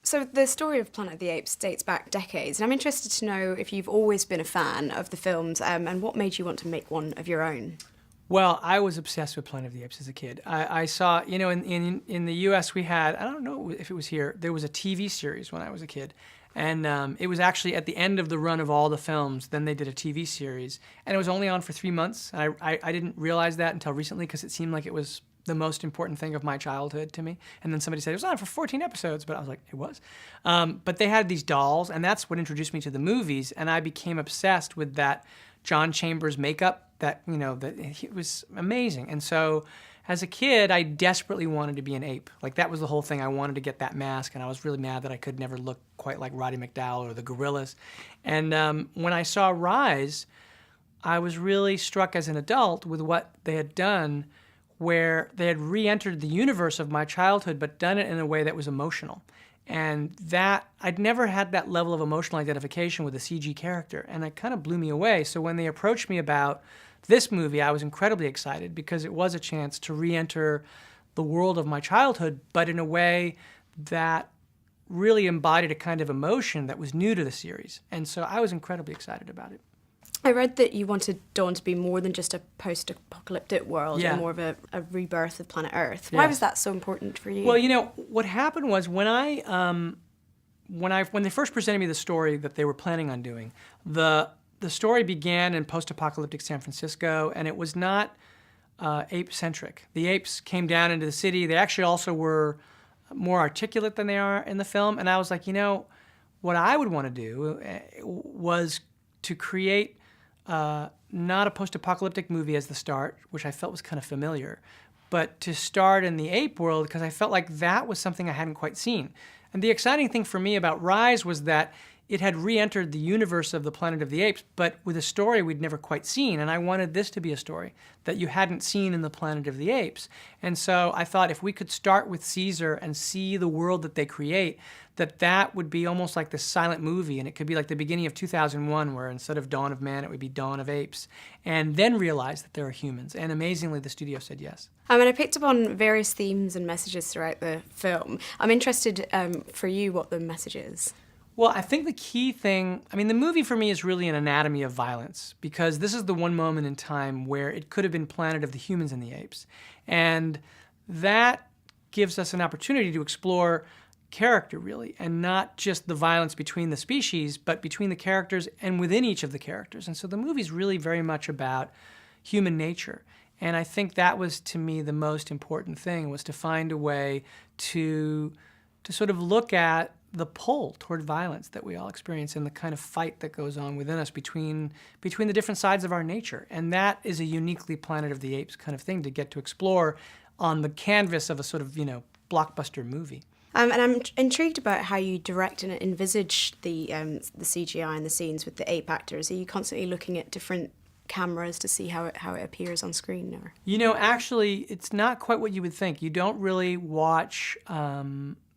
So the story of Planet of the Apes dates back decades, and I'm interested to know if you've always been a fan of the films, and what made you want to make one of your own. Well, I was obsessed with Planet of the Apes as a kid. I saw, in the U.S. we had, I don't know if it was here, there was a TV series when I was a kid. And it was actually at the end of the run of all the films, then they did a TV series. And it was only on for 3 months. And I didn't realize that until recently because it seemed like it was the most important thing of my childhood to me. And then somebody said, it was on for 14 episodes, but I was like, it was. But they had these dolls, and that's what introduced me to the movies. And I became obsessed with that John Chambers makeup that it was amazing. And so as a kid, I desperately wanted to be an ape. Like, that was the whole thing. I wanted to get that mask, and I was really mad that I could never look quite like Roddy McDowall or the gorillas. And when I saw Rise, I was really struck as an adult with what they had done, where they had re-entered the universe of my childhood, but done it in a way that was emotional. And that, I'd never had that level of emotional identification with a CG character, and it kind of blew me away. So when they approached me about this movie, I was incredibly excited because it was a chance to re-enter the world of my childhood, but in a way that really embodied a kind of emotion that was new to the series. And so I was incredibly excited about it. I read that you wanted Dawn to be more than just a post-apocalyptic world, Yeah. and more of a rebirth of planet Earth. Why Yeah. was that so important for you? Well, what happened was when they first presented me the story that they were planning on doing, the story began in post-apocalyptic San Francisco, and it was not ape-centric. The apes came down into the city. They actually also were more articulate than they are in the film, and I was like, what I would want to do was to create not a post-apocalyptic movie as the start, which I felt was kind of familiar, but to start in the ape world because I felt like that was something I hadn't quite seen. And the exciting thing for me about Rise was that it had re-entered the universe of the Planet of the Apes, but with a story we'd never quite seen. And I wanted this to be a story that you hadn't seen in the Planet of the Apes. And so I thought if we could start with Caesar and see the world that they create, that would be almost like this silent movie. And it could be like the beginning of 2001, where instead of Dawn of Man, it would be Dawn of Apes. And then realize that there are humans. And amazingly, the studio said yes. And I picked up on various themes and messages throughout the film. I'm interested for you what the message is. Well, I think the key thing, the movie for me is really an anatomy of violence, because this is the one moment in time where it could have been Planet of the Humans and the Apes. And that gives us an opportunity to explore character, really, and not just the violence between the species, but between the characters and within each of the characters. And so the movie's really very much about human nature. And I think that was, to me, the most important thing, was to find a way to sort of look at the pull toward violence that we all experience and the kind of fight that goes on within us between the different sides of our nature. And that is a uniquely Planet of the Apes kind of thing to get to explore on the canvas of a sort of, blockbuster movie. And I'm intrigued about how you direct and envisage the CGI and the scenes with the ape actors. Are you constantly looking at different cameras to see how it appears on screen? Or? Actually, it's not quite what you would think. You don't really watch...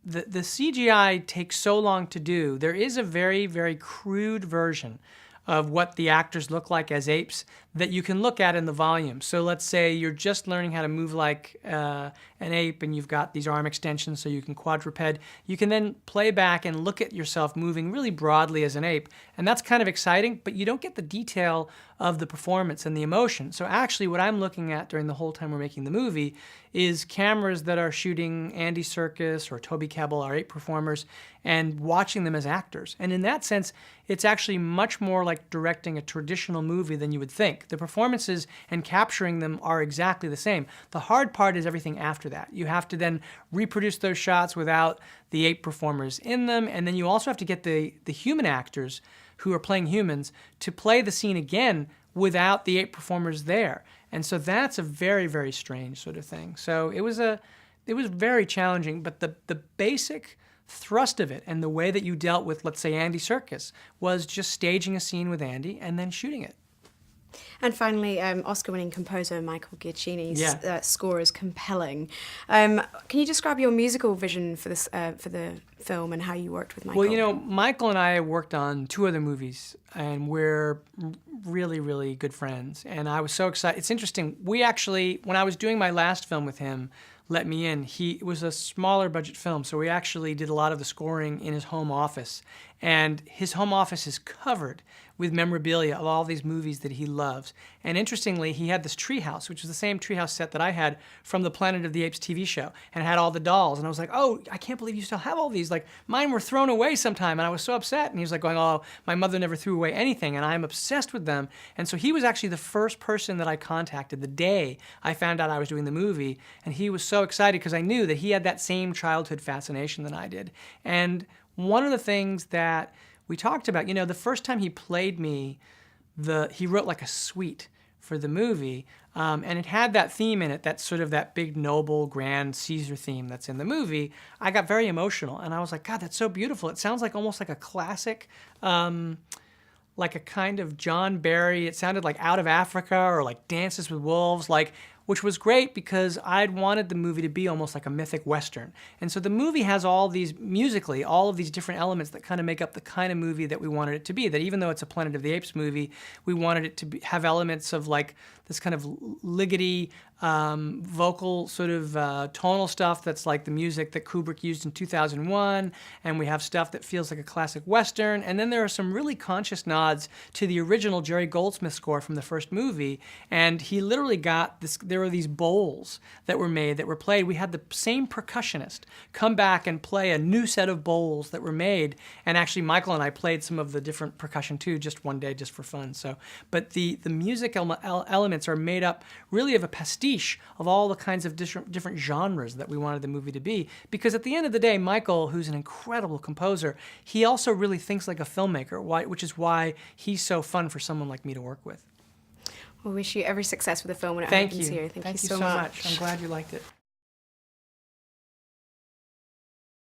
The CGI takes so long to do. There is a very, very crude version of what the actors look like as apes that you can look at in the volume. So let's say you're just learning how to move like an ape, and you've got these arm extensions so you can quadruped. You can then play back and look at yourself moving really broadly as an ape. And that's kind of exciting, but you don't get the detail of the performance and the emotion. So actually what I'm looking at during the whole time we're making the movie is cameras that are shooting Andy Serkis or Toby Kebbell, our ape performers, and watching them as actors. And in that sense, it's actually much more like directing a traditional movie than you would think. The performances and capturing them are exactly the same. The hard part is everything after that. You have to then reproduce those shots without the ape performers in them, and then you also have to get the human actors who are playing humans to play the scene again without the ape performers there. And so that's a very, very strange sort of thing. So it was very challenging, but the basic thrust of it and the way that you dealt with, let's say, Andy Serkis, was just staging a scene with Andy and then shooting it. And finally, Oscar-winning composer Michael Giacchini's score is compelling. Can you describe your musical vision for the film and how you worked with Michael? Well, Michael and I worked on 2 other movies, and we're really, really good friends. And I was so excited. It's interesting. We actually, when I was doing my last film with him, let me in. It was a smaller budget film, so we actually did a lot of the scoring in his home office. And his home office is covered with memorabilia of all these movies that he loves. And interestingly, he had this treehouse, which was the same treehouse set that I had from the Planet of the Apes TV show, and it had all the dolls. And I was like, oh, I can't believe you still have all these. Like, mine were thrown away sometime, and I was so upset. And he was like going, oh, my mother never threw away anything, and I'm obsessed with them. And so he was actually the first person that I contacted the day I found out I was doing the movie. And he was so excited because I knew that he had that same childhood fascination that I did. And one of the things that we talked about, you know, the first time he played me, he wrote like a suite for the movie, and it had that theme in it, that sort of that big, noble, grand Caesar theme that's in the movie. I got very emotional, and I was like, God, that's so beautiful. It sounds like almost like a classic, like a kind of John Barry. It sounded like Out of Africa or like Dances with Wolves, which was great because I'd wanted the movie to be almost like a mythic Western. And so the movie has all of these different elements that kind of make up the kind of movie that we wanted it to be. That even though it's a Planet of the Apes movie, we wanted it to have elements of like this kind of liggity, vocal sort of tonal stuff that's like the music that Kubrick used in 2001, and we have stuff that feels like a classic Western, and then there are some really conscious nods to the original Jerry Goldsmith score from the first movie, and he literally got this, there were these bowls that were made, that were played. We had the same percussionist come back and play a new set of bowls that were made, and actually Michael and I played some of the different percussion too, just one day, just for fun. So, but the music elements are made up really of a pastiche of all the kinds of different genres that we wanted the movie to be. Because at the end of the day, Michael, who's an incredible composer, he also really thinks like a filmmaker, which is why he's so fun for someone like me to work with. Well, wish you every success with the film when it Thank opens you. here. Thank you so much. I'm glad you liked it.